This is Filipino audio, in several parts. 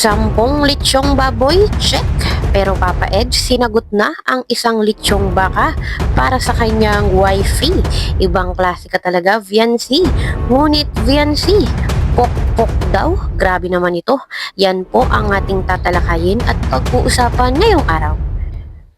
10 litsyong baboy? Check. Pero Papa Ed, sinagot na ang isang litsyong baka para sa kanyang wifey. Ibang klase ka talaga, Viancy. Ngunit Viancy, pok-pok daw? Grabe naman ito. Yan po ang ating tatalakayin at pag-uusapan ngayong araw.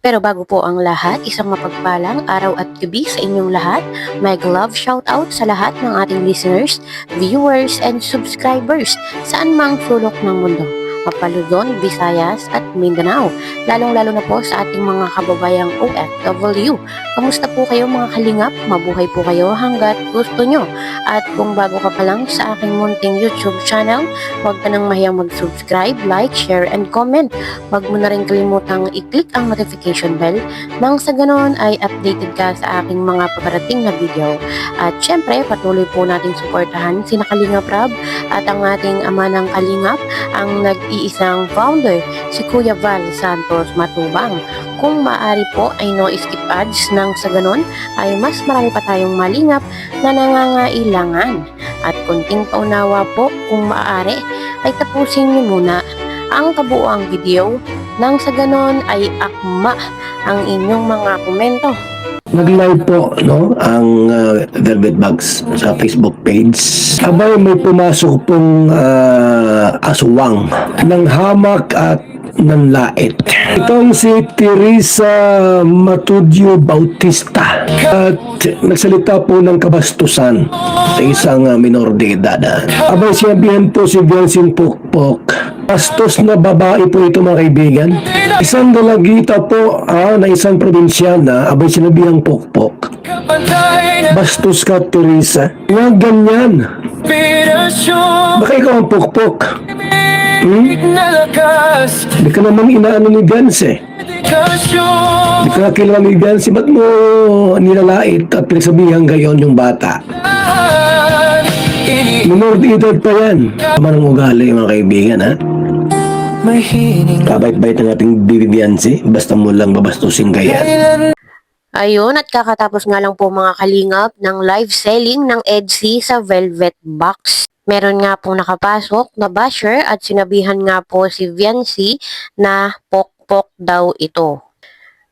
Pero bago po ang lahat, isang mapagpalang araw at gabi sa inyong lahat. Mag love shoutout sa lahat ng ating listeners, viewers, and subscribers saan mang sulok ng mundo. Mapaluzon, Visayas at Mindanao. Lalong-lalo na po sa ating mga kababayang OFW. Kamusta po kayo mga kalingap? Mabuhay po kayo hanggat gusto nyo. At kung bago ka pa lang sa aking munting YouTube channel, huwag ka nang mahiyang mag-subscribe, like, share, and comment. Huwag mo na rin kalimutang i-click ang notification bell nang sa ganon ay updated ka sa aking mga paparating na video. At syempre, patuloy po natin suportahan sina Kalingap Rab at ang ating ama ng Kalingap, ang nag-iisang founder, si Kuya Val Santos Matubang. Kung maaari po ay no skip ads nang sa ganon ay mas marami pa tayong malingap na nangangailangan. At konting paunawa po kung maaari ay tapusin niyo muna ang kabuuang video nang sa ganon ay akma ang inyong mga komento. Nag-live po ang Velvet Bags sa Facebook page. Abay may pumasok pong aswang ng hamak at ng lait. Itong si Teresa Matudio Bautista at nagsalita po ng kabastusan sa isang minor de edad. Abay sinabihan po si Viancing Pokpok. Bastos na babae po ito mga kaibigan. Isang dalagita po na isang probinsyana, abay sinabihang Pokpok. Bastos ka, Teresa. Huwag ganyan. Baka ikaw ang Pokpok. Hindi ka naman inaano ni Gans eh. Hindi ka kilala ni Gans. Ba't mo nilalait at pinagsabihan gayon yung bata? Minor de edad pa yan. Tama ng ugali mga kaibigan ha. Kabait-bait ng ating Viviancy, basta mo lang babastusin kaya. Ayun, at kakatapos nga lang po mga kalingap ng live selling ng Etsy sa Velvet Box. Meron nga pong nakapasok na basher at sinabihan nga po si Viancy na pok-pok daw ito.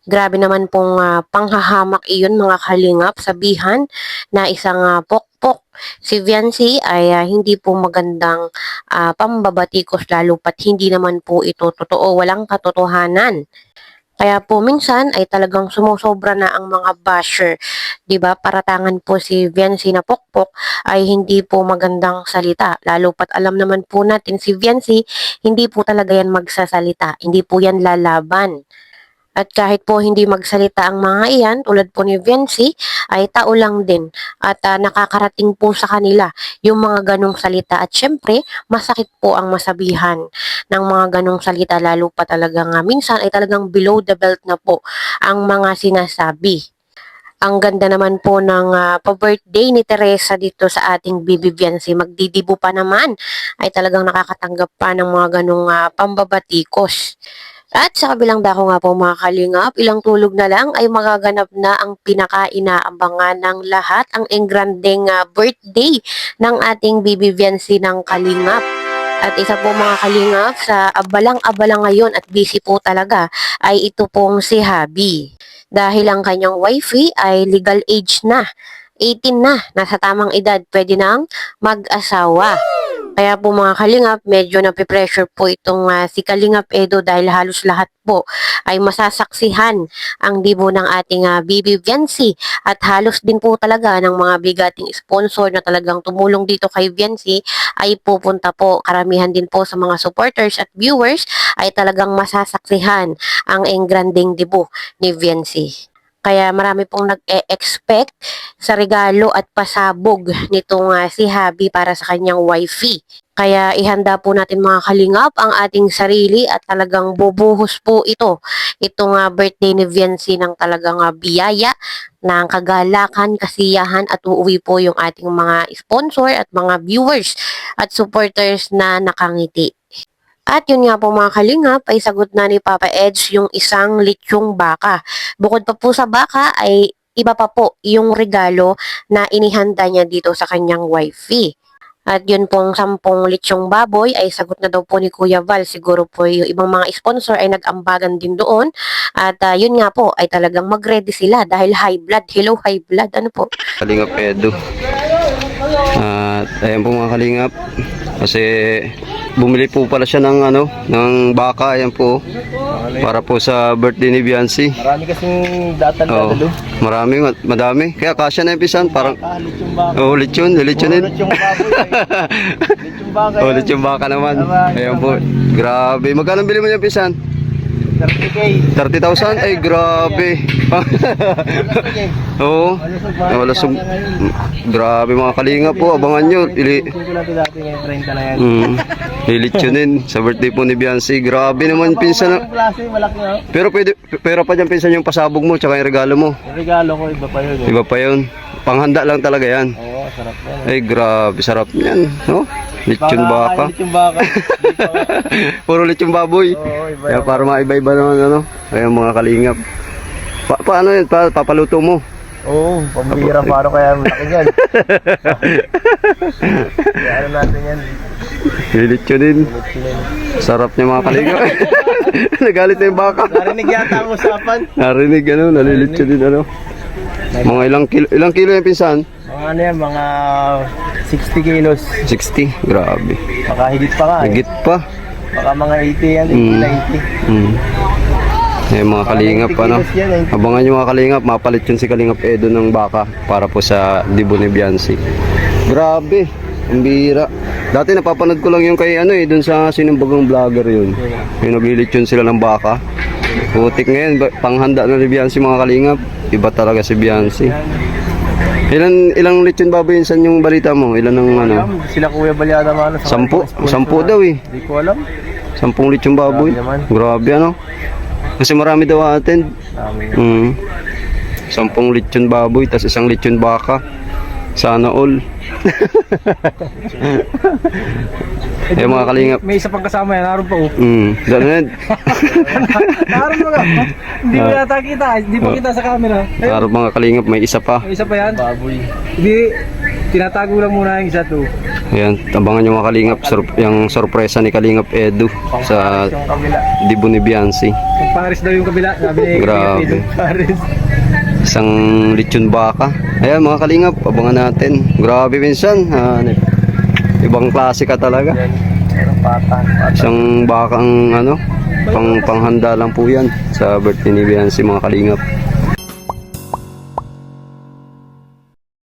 Grabe naman pong panghahamak iyon mga kalingap, sabihan na isang pok-pok. Si Viancy ay hindi po magandang pambabatikos lalo pat hindi naman po ito totoo, walang katotohanan. Kaya po minsan ay talagang sumusobra na ang mga basher, 'di ba? Paratangan po si Viancy na pokpok ay hindi po magandang salita. Lalo pat alam naman po natin si Viancy, hindi po talaga yan magsasalita, hindi po yan lalaban. At kahit po hindi magsalita ang mga iyan, tulad po ni Viancy, ay tao lang din. At nakakarating po sa kanila yung mga ganong salita. At syempre, masakit po ang masabihan ng mga ganong salita. Lalo pa talagang minsan ay talagang below the belt na po ang mga sinasabi. Ang ganda naman po ng pa-birthday ni Teresa dito sa ating Bibi Viancy. Magdidibo pa naman ay talagang nakakatanggap pa ng mga ganong pambabatikos. At sa kabilang dako nga po mga kalingap, ilang tulog na lang ay magaganap na ang pinakainaabangan ng lahat, ang engrandeng birthday ng ating Bibi Viancy ng Kalingap. At isa po mga kalingap sa abalang-abala ngayon at busy po talaga ay ito pong si Habi. Dahil ang kanyang wifey ay legal age na, 18 na, nasa tamang edad, pwede nang mag-asawa. Kaya po mga kalingap, medyo napipressure po itong si Kalingap Edo dahil halos lahat po ay masasaksihan ang dibo ng ating Bibi Viancy at halos din po talaga ng mga bigating sponsor na talagang tumulong dito kay Viancy ay pupunta po. Karamihan din po sa mga supporters at viewers ay talagang masasaksihan ang engranding dibo ni Viancy. Kaya marami pong nag-e-expect sa regalo at pasabog nitong si Habi para sa kanyang wifey. Kaya ihanda po natin mga kalingap ang ating sarili at talagang bubuhos po ito. Itong birthday ni Viancy ng talagang biyaya, ng kagalakan, kasiyahan at uuwi po yung ating mga sponsor at mga viewers at supporters na nakangiti. At yun nga po mga kalingap ay sagot na ni Papa Edge yung isang litsyong baka. Bukod pa po sa baka ay iba pa po yung regalo na inihanda niya dito sa kanyang wifey. At yun pong 10 litsyong baboy ay sagot na daw po ni Kuya Val. Siguro po yung ibang mga sponsor ay nag-ambagan din doon. At yun nga po ay talagang mag-ready sila dahil high blood. Hello, high blood. Ano po? Kalingap Edu. At ayan po mga kalingap. Kasi bumili po pala siya ng ng baka, ayan po. Para po sa birthday ni Biancy. Marami kasing datan Oh, madami. Kaya kasya na yung pisan, parang oh, litsunin. Oh, litsyon baka naman. Ayan po. Grabe. Magkano bili mo yung pisan? 30K. 30,000? Ay, grabe. Oo. Malasog. Grabe mga kalinga po. Abangan nyo. Lilitsunin sa birthday po ni Biancy. Grabe naman pinsan. Pero pwera pa dyan pinsan yung pasabog mo tsaka yung regalo mo. Yung regalo ko, iba pa yun. Iba pa yun. Panghanda lang talaga yan. Oo, sarap yan. Ay, grabe. Sarap yan. No? Litsyon baka. Litsyon baka. Puro litsyon baboy. Oo, iba Kaya para maiba-iba naman Ayan mga kalingap. Paano yun? Papaluto mo? Oo, pambira. Paano kaya malaki yan? Kaya ano natin yan? Lilitsyonin. Sarap niya mga kalingap. Nagalit na yung baka. Narinig yata ang usapan. Narinig nalilitsyonin Mga ilang kilo yung pinsan? Mga ano yan, mga 60 kilos. 60, grabe. Baka higit pa nga. Higit pa. Baka mga 80 yan, 90. Eh mga kalingap Abangan nyo mga kalingap, mapalit yun si Kalingap Edo ng baka para po sa Dibo ni Biancy. Grabe, ang bira. Dati napapanood ko lang yung kay dun sa sinumbagang vlogger yun. Yung naglilit yun sila ng baka. Putik ngayon, panghanda na ni Biancy mga kalingap. Iba talaga si Biancy. Ilang lechon baboy yun? Saan yung balita mo? Ilan ng Sila Kuya Balyada mano. 10 daw eh. Hindi ko alam. 10 lechon baboy. Grabe naman. Grabe Kasi marami daw attend. 10 lechon baboy, tas 1 lechon baka. Sana all. Eh mga kalingap. May isa pang kasama yan, naroon pa Ganun. Naroon pa ka. Hindi mo yata kita, hindi pa kita sa camera. Araw mga kalingap, may isa pa. May isa pa yan? Baboy. Hindi, tinatago lang muna yung isa to. Ayan, tabangan nyo mga kalingap, yung sorpresa ni Kalingap Edu sa Yung kabila. Dibo ni Biancy. Yung Paris daw yung kabila, sabi ni Grabe. Paris. Isang lechon baka. Ayan mga kalingap, abangan natin. Grabe minsan. Ibang klase ka talaga. Patang. Isang bakang panghanda lang po yan sa birthday ni Biancy mga kalingap.